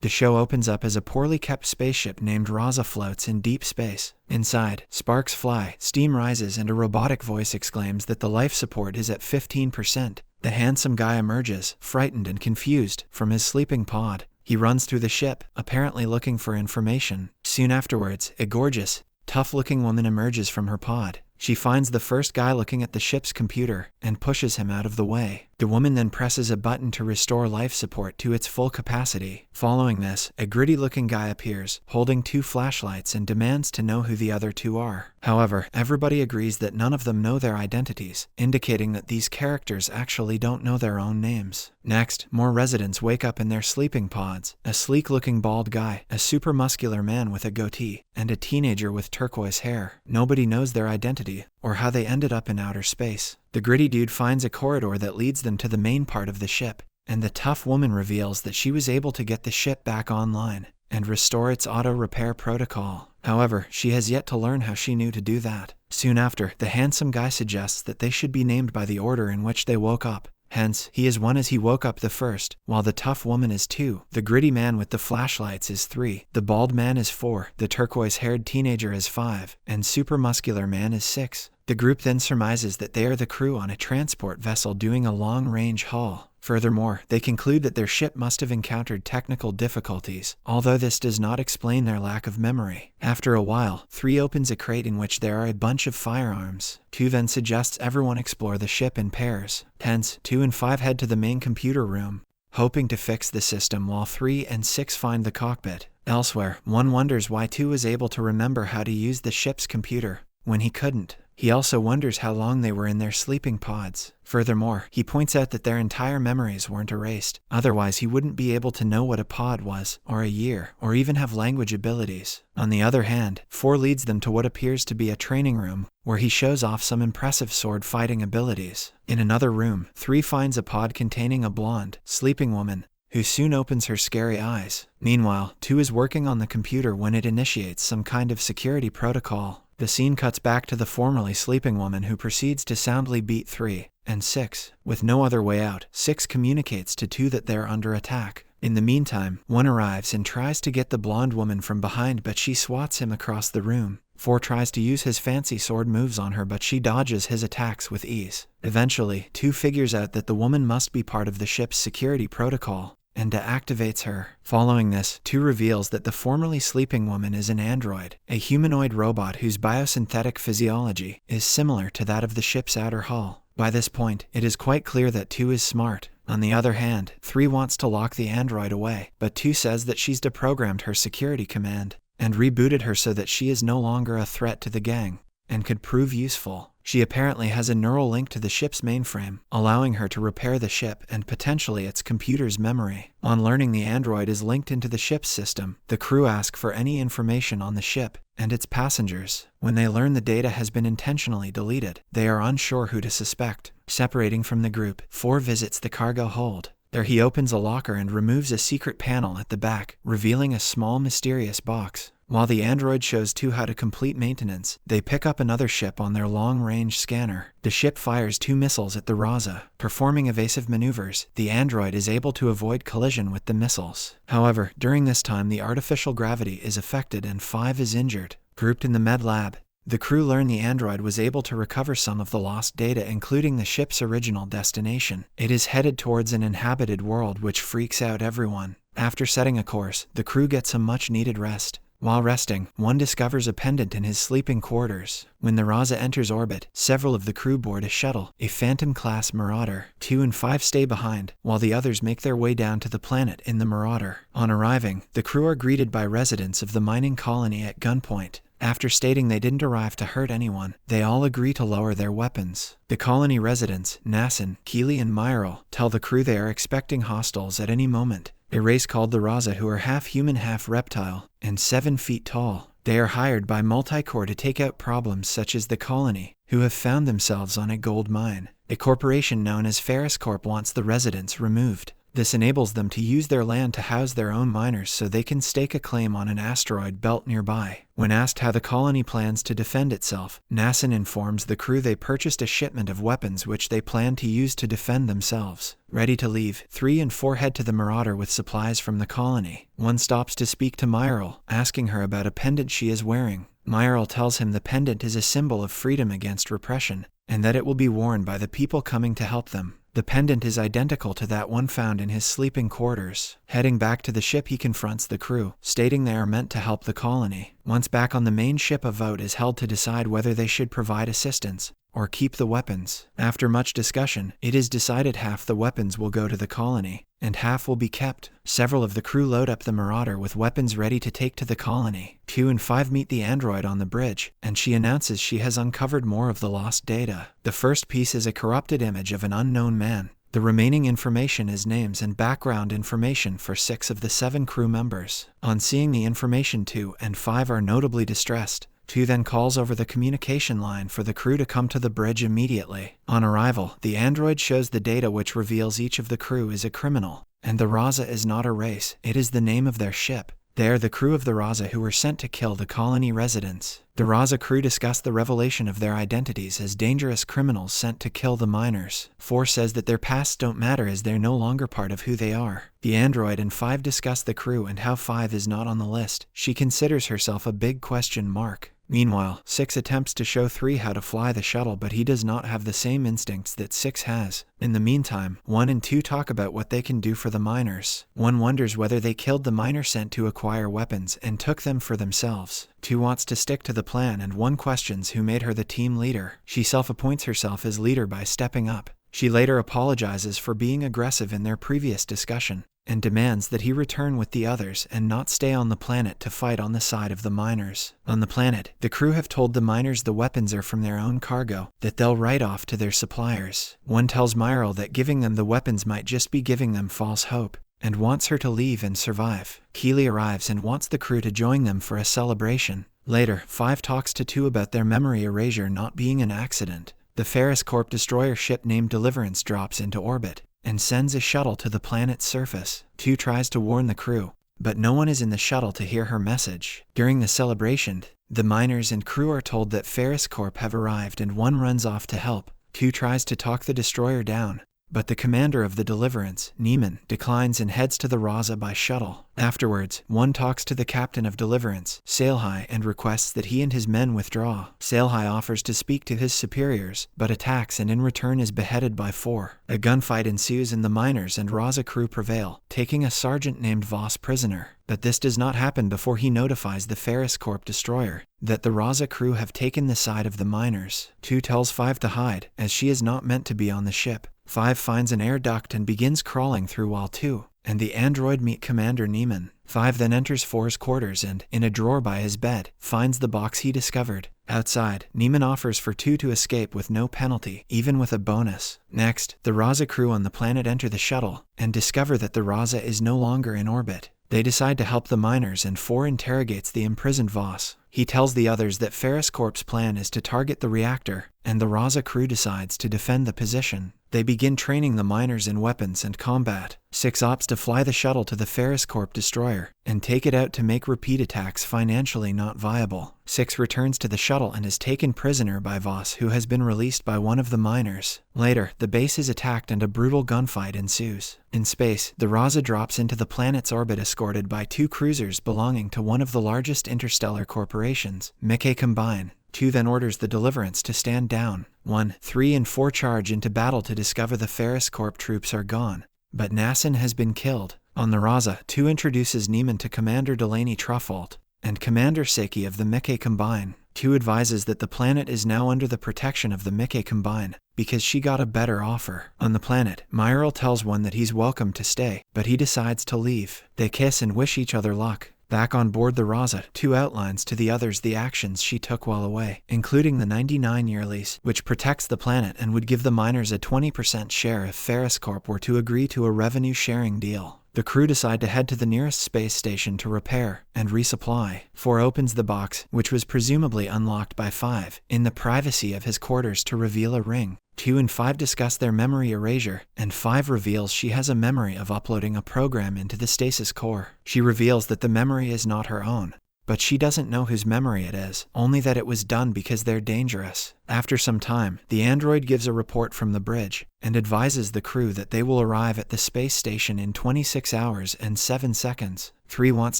The show opens up as a poorly kept spaceship named Raza floats in deep space. Inside, sparks fly, steam rises, and a robotic voice exclaims that the life support is at 15%. The handsome guy emerges, frightened and confused, from his sleeping pod. He runs through the ship, apparently looking for information. Soon afterwards, a gorgeous, tough-looking woman emerges from her pod. She finds the first guy looking at the ship's computer and pushes him out of the way. The woman then presses a button to restore life support to its full capacity. Following this, a gritty-looking guy appears, holding 2 flashlights and demands to know who the other 2 are. However, everybody agrees that none of them know their identities, indicating that these characters actually don't know their own names. Next, more residents wake up in their sleeping pods. A sleek-looking bald guy, a super muscular man with a goatee, and a teenager with turquoise hair. Nobody knows their identity, or how they ended up in outer space. The gritty dude finds a corridor that leads them to the main part of the ship, and the tough woman reveals that she was able to get the ship back online and restore its auto-repair protocol. However, she has yet to learn how she knew to do that. Soon after, the handsome guy suggests that they should be named by the order in which they woke up. Hence, he is 1 as he woke up the first, while the tough woman is 2. The gritty man with the flashlights is 3. The bald man is 4. The turquoise-haired teenager is 5. And super muscular man is 6. The group then surmises that they are the crew on a transport vessel doing a long-range haul. Furthermore, they conclude that their ship must have encountered technical difficulties, although this does not explain their lack of memory. After a while, 3 opens a crate in which there are a bunch of firearms. 2 then suggests everyone explore the ship in pairs. Hence, 2 and 5 head to the main computer room, hoping to fix the system, while 3 and 6 find the cockpit. Elsewhere, 1 wonders why 2 is able to remember how to use the ship's computer when he couldn't. He also wonders how long they were in their sleeping pods. Furthermore, he points out that their entire memories weren't erased. Otherwise, he wouldn't be able to know what a pod was, or a year, or even have language abilities. On the other hand, 4 leads them to what appears to be a training room, where he shows off some impressive sword fighting abilities. In another room, 3 finds a pod containing a blonde, sleeping woman, who soon opens her scary eyes. Meanwhile, 2 is working on the computer when it initiates some kind of security protocol. The scene cuts back to the formerly sleeping woman, who proceeds to soundly beat 3 and 6. With no other way out, 6 communicates to 2 that they're under attack. In the meantime, 1 arrives and tries to get the blonde woman from behind, but she swats him across the room. 4 tries to use his fancy sword moves on her, but she dodges his attacks with ease. Eventually, 2 figures out that the woman must be part of the ship's security protocol and deactivates her. Following this, 2 reveals that the formerly sleeping woman is an android, a humanoid robot whose biosynthetic physiology is similar to that of the ship's outer hull. By this point, it is quite clear that 2 is smart. On the other hand, 3 wants to lock the android away, but 2 says that she's deprogrammed her security command and rebooted her so that she is no longer a threat to the gang and could prove useful. She apparently has a neural link to the ship's mainframe, allowing her to repair the ship and potentially its computer's memory. On learning the android is linked into the ship's system, the crew ask for any information on the ship and its passengers. When they learn the data has been intentionally deleted, they are unsure who to suspect. Separating from the group, 4 visits the cargo hold. There he opens a locker and removes a secret panel at the back, revealing a small mysterious box. While the android shows 2 how to complete maintenance, they pick up another ship on their long-range scanner. The ship fires 2 missiles at the Raza. Performing evasive maneuvers, the android is able to avoid collision with the missiles. However, during this time the artificial gravity is affected and 5 is injured. Grouped in the med lab, the crew learn the android was able to recover some of the lost data, including the ship's original destination. It is headed towards an inhabited world, which freaks out everyone. After setting a course, the crew gets some much-needed rest. While resting, 1 discovers a pendant in his sleeping quarters. When the Raza enters orbit, several of the crew board a shuttle, a Phantom-class Marauder. 2 and 5 stay behind, while the others make their way down to the planet in the Marauder. On arriving, the crew are greeted by residents of the mining colony at gunpoint. After stating they didn't arrive to hurt anyone, they all agree to lower their weapons. The colony residents, Nassan, Keely, and Myril, tell the crew they are expecting hostiles at any moment. A race called the Raza, who are half human, half reptile, and 7 feet tall. They are hired by Multicore to take out problems such as the colony, who have found themselves on a gold mine. A corporation known as Ferris Corp wants the residents removed. This enables them to use their land to house their own miners so they can stake a claim on an asteroid belt nearby. When asked how the colony plans to defend itself, Nassin informs the crew they purchased a shipment of weapons which they plan to use to defend themselves. Ready to leave, 3 and 4 head to the Marauder with supplies from the colony. One stops to speak to Myril, asking her about a pendant she is wearing. Myril tells him the pendant is a symbol of freedom against repression, and that it will be worn by the people coming to help them. The pendant is identical to that one found in his sleeping quarters. Heading back to the ship, he confronts the crew, stating they are meant to help the colony. Once back on the main ship, a vote is held to decide whether they should provide assistance or keep the weapons. After much discussion, it is decided half the weapons will go to the colony, and half will be kept. Several of the crew load up the Marauder with weapons ready to take to the colony. 2 and 5 meet the android on the bridge, and she announces she has uncovered more of the lost data. The first piece is a corrupted image of an unknown man. The remaining information is names and background information for 6 of the 7 crew members. On seeing the information, 2 and 5 are notably distressed. 2 then calls over the communication line for the crew to come to the bridge immediately. On arrival, the android shows the data which reveals each of the crew is a criminal, and the Raza is not a race, it is the name of their ship. They are the crew of the Raza who were sent to kill the colony residents. The Raza crew discuss the revelation of their identities as dangerous criminals sent to kill the miners. 4 says that their pasts don't matter as they're no longer part of who they are. The android and 5 discuss the crew and how 5 is not on the list. She considers herself a big question mark. Meanwhile, 6 attempts to show 3 how to fly the shuttle, but he does not have the same instincts that 6 has. In the meantime, 1 and 2 talk about what they can do for the miners. 1 wonders whether they killed the miner sent to acquire weapons and took them for themselves. 2 wants to stick to the plan, and 1 questions who made her the team leader. She self-appoints herself as leader by stepping up. She later apologizes for being aggressive in their previous discussion, and demands that he return with the others and not stay on the planet to fight on the side of the miners. On the planet, the crew have told the miners the weapons are from their own cargo, that they'll write off to their suppliers. 1 tells Myril that giving them the weapons might just be giving them false hope, and wants her to leave and survive. Keeley arrives and wants the crew to join them for a celebration. Later, 5 talks to 2 about their memory erasure not being an accident. The Ferris Corp destroyer ship named Deliverance drops into orbit and sends a shuttle to the planet's surface. 2 tries to warn the crew, but no one is in the shuttle to hear her message. During the celebration, the miners and crew are told that Ferris Corp have arrived, and 1 runs off to help. 2 tries to talk the destroyer down, but the commander of the Deliverance, Neiman, declines and heads to the Raza by shuttle. Afterwards, 1 talks to the captain of Deliverance, Salehai, and requests that he and his men withdraw. Salehai offers to speak to his superiors, but attacks and in return is beheaded by 4. A gunfight ensues and the miners and Raza crew prevail, taking a sergeant named Voss prisoner. But this does not happen before he notifies the Ferris Corp destroyer that the Raza crew have taken the side of the miners. 2 tells 5 to hide, as she is not meant to be on the ship. 5 finds an air duct and begins crawling through while 2 and the android meet Commander Neiman. 5 then enters 4's quarters and, in a drawer by his bed, finds the box he discovered. Outside, Neiman offers for 2 to escape with no penalty, even with a bonus. Next, the Raza crew on the planet enter the shuttle and discover that the Raza is no longer in orbit. They decide to help the miners, and 4 interrogates the imprisoned Voss. He tells the others that Ferris Corp's plan is to target the reactor, and the Raza crew decides to defend the position. They begin training the miners in weapons and combat. 6 opts to fly the shuttle to the Ferris Corp destroyer and take it out to make repeat attacks financially not viable. 6 returns to the shuttle and is taken prisoner by Voss, who has been released by one of the miners. Later, the base is attacked and a brutal gunfight ensues. In space, the Raza drops into the planet's orbit escorted by 2 cruisers belonging to one of the largest interstellar corporations, Mickey Combine. 2 then orders the Deliverance to stand down. 1, 3 and 4 charge into battle to discover the Ferris Corp troops are gone, but Nassin has been killed. On the Raza, 2 introduces Neiman to Commander Delaney Truffaut and Commander Seki of the Mickey Combine. 2 advises that the planet is now under the protection of the Mickey Combine because she got a better offer. On the planet, Myril tells 1 that he's welcome to stay, but he decides to leave. They kiss and wish each other luck. Back on board the Raza, 2 outlines to the others the actions she took while away, including the 99-year lease, which protects the planet and would give the miners a 20% share if Ferris Corp were to agree to a revenue-sharing deal. The crew decide to head to the nearest space station to repair and resupply. 4 opens the box, which was presumably unlocked by 5, in the privacy of his quarters to reveal a ring. 2 and 5 discuss their memory erasure, and 5 reveals she has a memory of uploading a program into the stasis core. She reveals that the memory is not her own, but she doesn't know whose memory it is, only that it was done because they're dangerous. After some time, the android gives a report from the bridge, and advises the crew that they will arrive at the space station in 26 hours and 7 seconds. 3 wants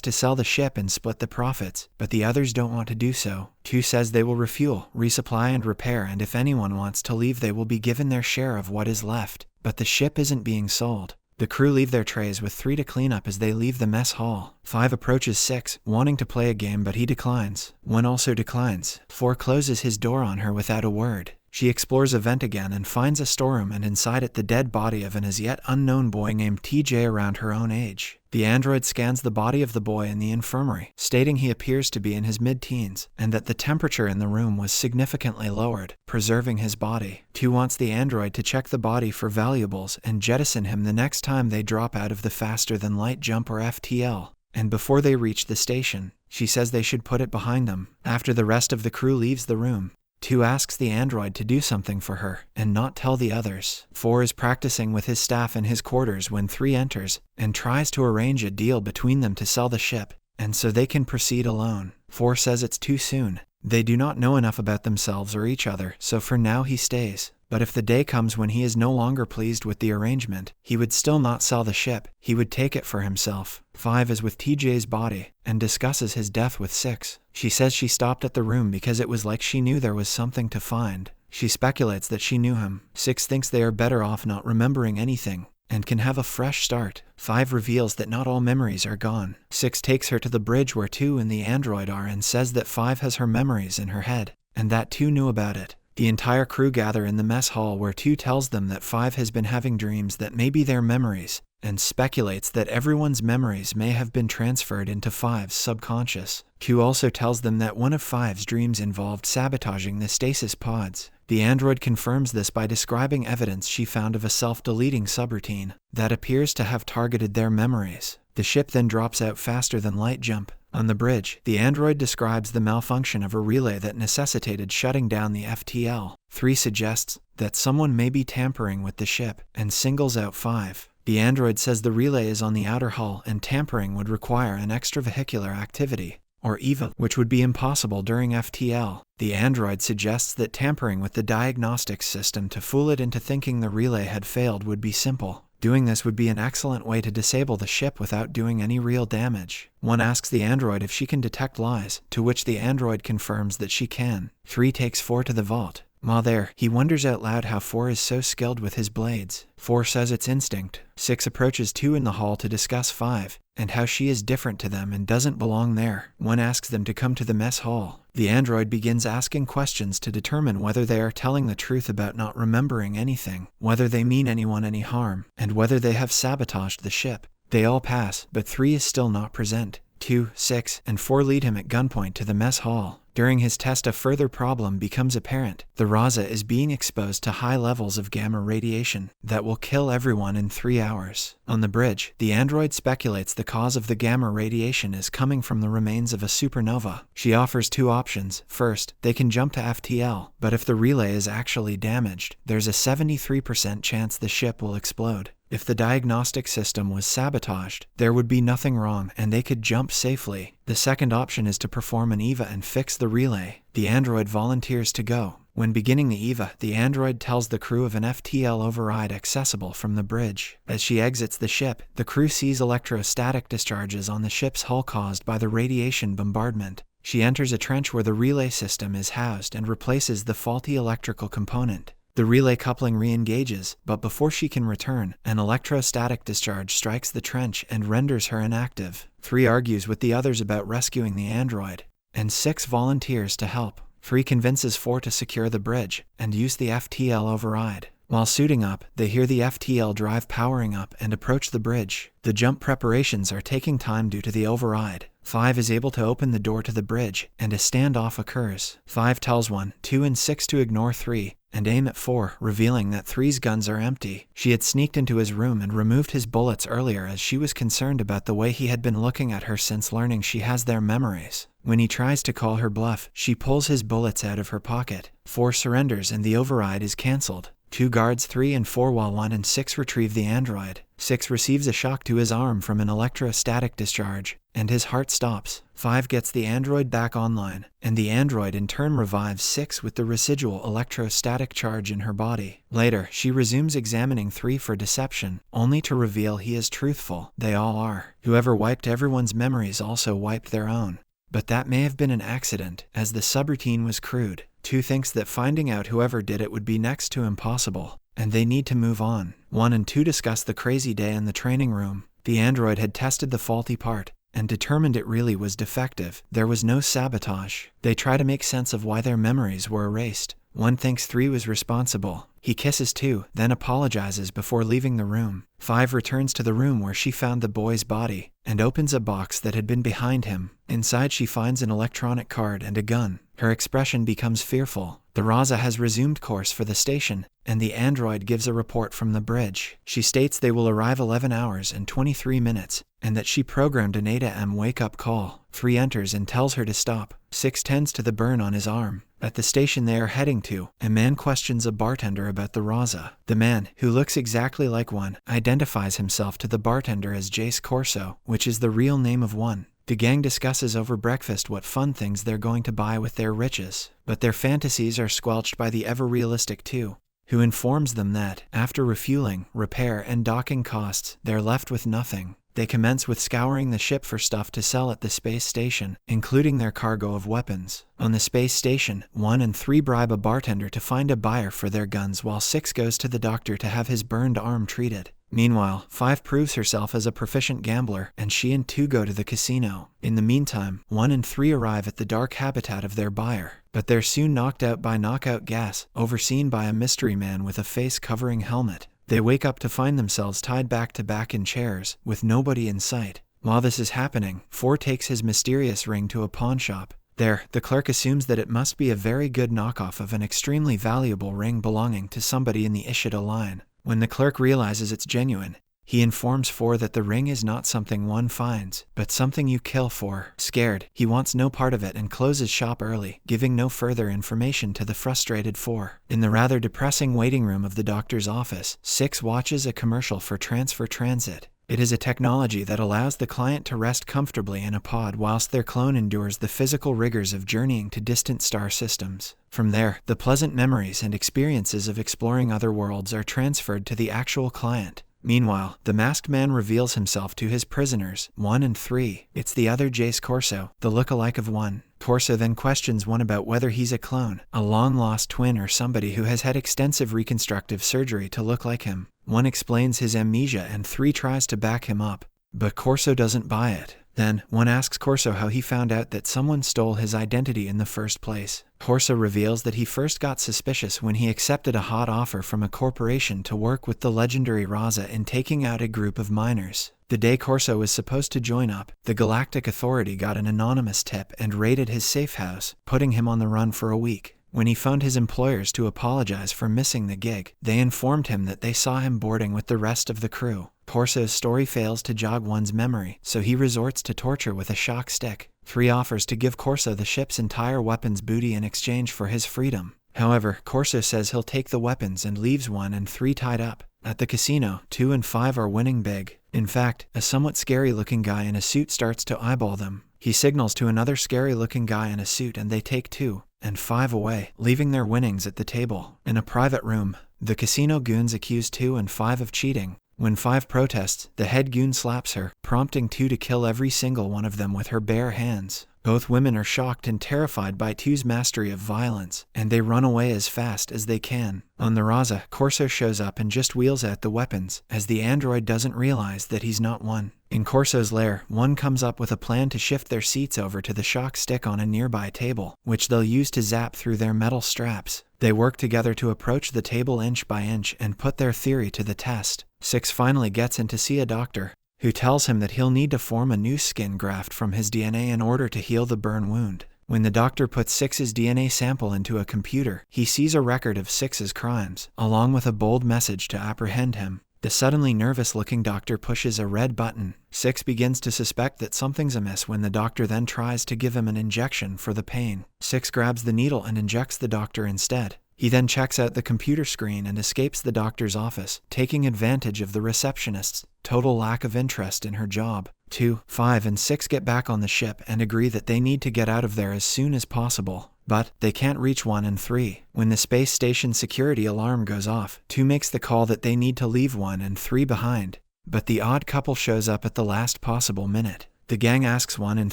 to sell the ship and split the profits, but the others don't want to do so. 2 says they will refuel, resupply and repair, and if anyone wants to leave they will be given their share of what is left, but the ship isn't being sold. The crew leave their trays with 3 to clean up as they leave the mess hall. 5 approaches 6, wanting to play a game, but he declines. 1 also declines. 4 closes his door on her without a word. She explores a vent again and finds a storeroom, and inside it the dead body of an as yet unknown boy named TJ around her own age. The android scans the body of the boy in the infirmary, stating he appears to be in his mid-teens, and that the temperature in the room was significantly lowered, preserving his body. 2 wants the android to check the body for valuables and jettison him the next time they drop out of the faster-than-light jump or FTL. And before they reach the station, she says they should put it behind them. After the rest of the crew leaves the room, 2 asks the android to do something for her and not tell the others. 4 is practicing with his staff in his quarters when 3 enters and tries to arrange a deal between them to sell the ship, and so they can proceed alone. 4 says it's too soon. They do not know enough about themselves or each other, so for now he stays. But if the day comes when he is no longer pleased with the arrangement, he would still not sell the ship. He would take it for himself. 5 is with TJ's body and discusses his death with 6. She says she stopped at the room because it was like she knew there was something to find. She speculates that she knew him. 6 thinks they are better off not remembering anything and can have a fresh start. 5 reveals that not all memories are gone. 6 takes her to the bridge where 2 and the android are and says that 5 has her memories in her head and that 2 knew about it. The entire crew gather in the mess hall where 2 tells them that 5 has been having dreams that may be their memories, and speculates that everyone's memories may have been transferred into 5's subconscious. 2 also tells them that one of 5's dreams involved sabotaging the stasis pods. The android confirms this by describing evidence she found of a self-deleting subroutine that appears to have targeted their memories. The ship then drops out faster than light jump. On the bridge, the android describes the malfunction of a relay that necessitated shutting down the FTL. 3 suggests that someone may be tampering with the ship and singles out 5. The android says the relay is on the outer hull and tampering would require an extravehicular activity, or EVA, which would be impossible during FTL. The android suggests that tampering with the diagnostics system to fool it into thinking the relay had failed would be simple. Doing this would be an excellent way to disable the ship without doing any real damage. 1 asks the android if she can detect lies, to which the android confirms that she can. 3 takes 4 to the vault. While there, he wonders out loud how 4 is so skilled with his blades. 4 says it's instinct. 6 approaches 2 in the hall to discuss 5, and how she is different to them and doesn't belong there. 1 asks them to come to the mess hall. The android begins asking questions to determine whether they are telling the truth about not remembering anything, whether they mean anyone any harm, and whether they have sabotaged the ship. They all pass, but 3 is still not present. 2, 6, and 4 lead him at gunpoint to the mess hall. During his test, a further problem becomes apparent. The Raza is being exposed to high levels of gamma radiation that will kill everyone in 3 hours. On the bridge, the android speculates the cause of the gamma radiation is coming from the remains of a supernova. She offers 2 options. First, they can jump to FTL, but if the relay is actually damaged, there's a 73% chance the ship will explode. If the diagnostic system was sabotaged, there would be nothing wrong and they could jump safely. The second option is to perform an EVA and fix the relay. The android volunteers to go. When beginning the EVA, the android tells the crew of an FTL override accessible from the bridge. As she exits the ship, the crew sees electrostatic discharges on the ship's hull caused by the radiation bombardment. She enters a trench where the relay system is housed and replaces the faulty electrical component. The relay coupling re-engages, but before she can return, an electrostatic discharge strikes the trench and renders her inactive. 3 argues with the others about rescuing the android, and 6 volunteers to help. 3 convinces 4 to secure the bridge and use the FTL override. While suiting up, they hear the FTL drive powering up and approach the bridge. The jump preparations are taking time due to the override. 5 is able to open the door to the bridge, and a standoff occurs. 5 tells 1, 2 and 6 to ignore 3, and aim at 4, revealing that 3's guns are empty. She had sneaked into his room and removed his bullets earlier as she was concerned about the way he had been looking at her since learning she has their memories. When he tries to call her bluff, she pulls his bullets out of her pocket. 4 surrenders and the override is cancelled. 2 guards 3 and 4 while 1 and 6 retrieve the android. 6 receives a shock to his arm from an electrostatic discharge, and his heart stops. 5 gets the android back online, and the android in turn revives 6 with the residual electrostatic charge in her body. Later, she resumes examining 3 for deception, only to reveal he is truthful. They all are. Whoever wiped everyone's memories also wiped their own. But that may have been an accident, as the subroutine was crude. 2 thinks that finding out whoever did it would be next to impossible, and they need to move on. 1 and 2 discuss the crazy day in the training room. The android had tested the faulty part, and determined it really was defective. There was no sabotage. They try to make sense of why their memories were erased. 1 thinks 3 was responsible. He kisses 2, then apologizes before leaving the room. 5 returns to the room where she found the boy's body, and opens a box that had been behind him. Inside she finds an electronic card and a gun. Her expression becomes fearful. The Raza has resumed course for the station, and the android gives a report from the bridge. She states they will arrive 11 hours and 23 minutes, and that she programmed an 8 a.m. wake-up call. 3 enters and tells her to stop. 6 tends to the burn on his arm. At the station they are heading to, a man questions a bartender about the Raza. The man, who looks exactly like 1, identifies himself to the bartender as Jace Corso, which is the real name of 1. The gang discusses over breakfast what fun things they're going to buy with their riches, but their fantasies are squelched by the ever-realistic 2, who informs them that, after refueling, repair, and docking costs, they're left with nothing. They commence with scouring the ship for stuff to sell at the space station, including their cargo of weapons. On the space station, 1 and 3 bribe a bartender to find a buyer for their guns while 6 goes to the doctor to have his burned arm treated. Meanwhile, 5 proves herself as a proficient gambler, and she and 2 go to the casino. In the meantime, 1 and 3 arrive at the dark habitat of their buyer, but they're soon knocked out by knockout gas, overseen by a mystery man with a face-covering helmet. They wake up to find themselves tied back to back in chairs, with nobody in sight. While this is happening, 4 takes his mysterious ring to a pawn shop. There, the clerk assumes that it must be a very good knockoff of an extremely valuable ring belonging to somebody in the Ishida line. When the clerk realizes it's genuine, he informs 4 that the ring is not something 1 finds, but something you kill for. Scared, he wants no part of it and closes shop early, giving no further information to the frustrated 4. In the rather depressing waiting room of the doctor's office, 6 watches a commercial for Transfer Transit. It is a technology that allows the client to rest comfortably in a pod whilst their clone endures the physical rigors of journeying to distant star systems. From there, the pleasant memories and experiences of exploring other worlds are transferred to the actual client. Meanwhile, the masked man reveals himself to his prisoners, 1 and 3. It's the other Jace Corso, the look-alike of 1. Corso then questions 1 about whether he's a clone, a long-lost twin, or somebody who has had extensive reconstructive surgery to look like him. 1 explains his amnesia and 3 tries to back him up, but Corso doesn't buy it. Then, 1 asks Corso how he found out that someone stole his identity in the first place. Corso reveals that he first got suspicious when he accepted a hot offer from a corporation to work with the legendary Raza in taking out a group of miners. The day Corso was supposed to join up, the Galactic Authority got an anonymous tip and raided his safe house, putting him on the run for a week. When he phoned his employers to apologize for missing the gig, they informed him that they saw him boarding with the rest of the crew. Corso's story fails to jog 1's memory, so he resorts to torture with a shock stick. 3 offers to give Corso the ship's entire weapons booty in exchange for his freedom. However, Corso says he'll take the weapons and leaves 1 and 3 tied up. At the casino, 2 and 5 are winning big. In fact, a somewhat scary-looking guy in a suit starts to eyeball them. He signals to another scary-looking guy in a suit and they take 2 and 5 away, leaving their winnings at the table. In a private room, the casino goons accuse 2 and 5 of cheating. When 5 protests, the head goon slaps her, prompting 2 to kill every single one of them with her bare hands. Both women are shocked and terrified by 2's mastery of violence, and they run away as fast as they can. On the Raza, Corso shows up and just wheels out the weapons, as the android doesn't realize that he's not 1. In Corso's lair, 1 comes up with a plan to shift their seats over to the shock stick on a nearby table, which they'll use to zap through their metal straps. They work together to approach the table inch by inch and put their theory to the test. 6 finally gets in to see a doctor, who tells him that he'll need to form a new skin graft from his DNA in order to heal the burn wound. When the doctor puts 6's DNA sample into a computer, he sees a record of 6's crimes, along with a bold message to apprehend him. The suddenly nervous-looking doctor pushes a red button. 6 begins to suspect that something's amiss when the doctor then tries to give him an injection for the pain. 6 grabs the needle and injects the doctor instead. He then checks out the computer screen and escapes the doctor's office, taking advantage of the receptionist's total lack of interest in her job. 2, 5, and 6 get back on the ship and agree that they need to get out of there as soon as possible. But they can't reach 1 and 3. When the space station security alarm goes off, 2 makes the call that they need to leave 1 and 3 behind. But the odd couple shows up at the last possible minute. The gang asks 1 and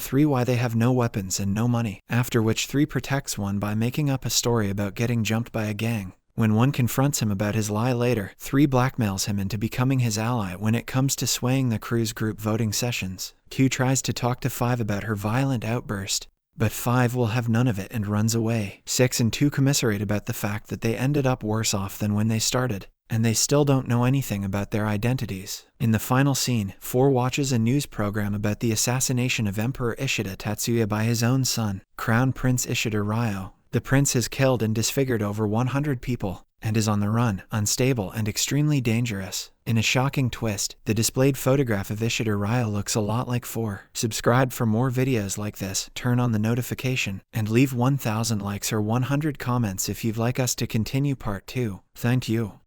3 why they have no weapons and no money, after which 3 protects 1 by making up a story about getting jumped by a gang. When 1 confronts him about his lie later, 3 blackmails him into becoming his ally when it comes to swaying the crew's group voting sessions. 2 tries to talk to 5 about her violent outburst, but 5 will have none of it and runs away. 6 and 2 commiserate about the fact that they ended up worse off than when they started, and they still don't know anything about their identities. In the final scene, 4 watches a news program about the assassination of Emperor Ishida Tatsuya by his own son, Crown Prince Ishida Ryo. The prince has killed and disfigured over 100 people, and is on the run, unstable and extremely dangerous. In a shocking twist, the displayed photograph of Ishida Ryo looks a lot like 4. Subscribe for more videos like this, turn on the notification, and leave 1000 likes or 100 comments if you'd like us to continue part 2. Thank you.